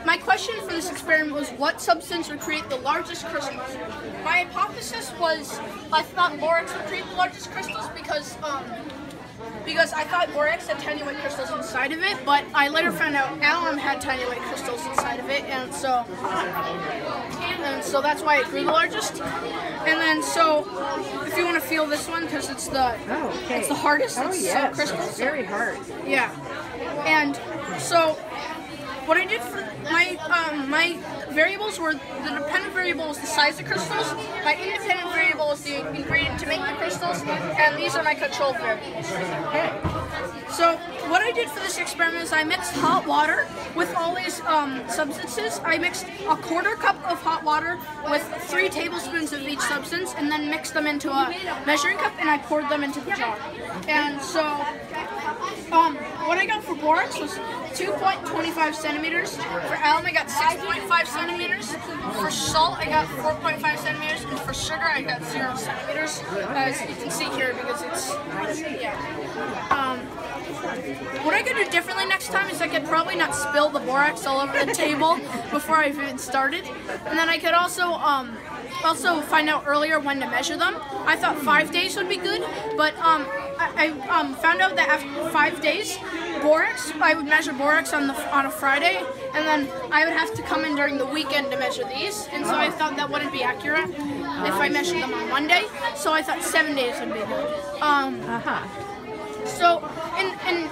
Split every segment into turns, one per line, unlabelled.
my question for this experiment was, what substance would create the largest crystals? My hypothesis was I thought borax would create the largest crystals because I thought borax had tiny white crystals inside of it, but I later found out alum had tiny white crystals inside of it, and so that's why it grew the largest. And then so, if you want to feel this one, because it's the it's the hardest.
Oh yes,
crystals.
it's very hard.
Yeah, and so what I did for my variables were, the dependent variable was the size of crystals, my independent variable was the ingredient to make the crystals, and these are my control variables.
Okay.
So what I did for this experiment is I mixed hot water with all these substances. I mixed a quarter cup of hot water with 3 tablespoons of each substance, and then mixed them into a measuring cup, and I poured them into the jar. And so what I got for borax was 2.25 centimeters. For alum, I got 6.5 centimeters. For salt, I got 4.5 centimeters. And for sugar, I got 0 centimeters. As you can see here, because it's, what I could do differently next time is I could probably not spill the borax all over the table before I even started. And then I could also find out earlier when to measure them. I thought 5 days would be good, but I found out that after 5 days, borax, I would measure borax on a Friday, and then I would have to come in during the weekend to measure these, and so I thought that wouldn't be accurate if I measured them on Monday, so I thought 7 days would be good. So in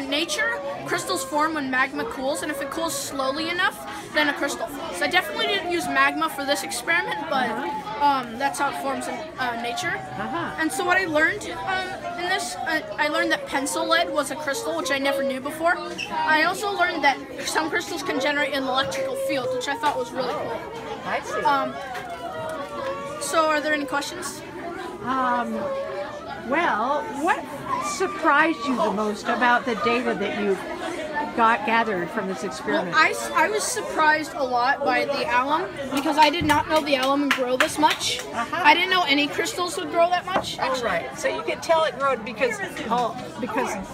nature, crystals form when magma cools, and if it cools slowly enough, then a crystal forms. I definitely didn't use magma for this experiment, but that's how it forms in nature. And so what I learned in this, I learned that pencil lead was a crystal, which I never knew before. I also learned that some crystals can generate an electrical field, which I thought was really cool.
I see.
So are there any questions?
Well, what surprised you the most about the data that you gathered from this experiment?
Well, I was surprised a lot by the alum, because I did not know the alum would grow this much. I didn't know any crystals would grow that much.
Oh, right. So you could tell it growed because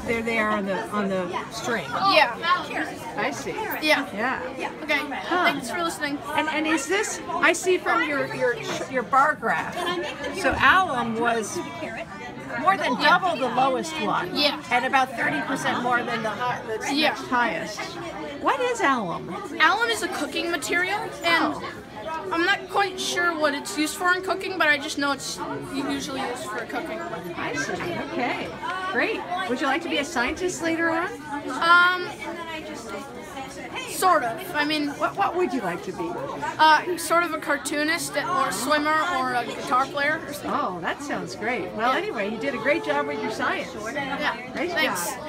there they are on the string.
Yeah.
I see.
Yeah.
Yeah.
Okay. Thanks for listening.
And is this? I see from your bar graph. So alum was more than double the lowest one.
Yeah.
And about 30% more than the next highest. What is alum?
Alum is a cooking material, and I'm not quite sure what it's used for in cooking, but I just know it's usually used for cooking.
I see. Okay. Great. Would you like to be a scientist later on?
Sort of. I mean,
what would you like to be?
Sort of a cartoonist or a swimmer or a guitar player or something.
Oh, that sounds great. Well, anyway, you did a great job with your science.
Yeah.
Great
Thanks.
job.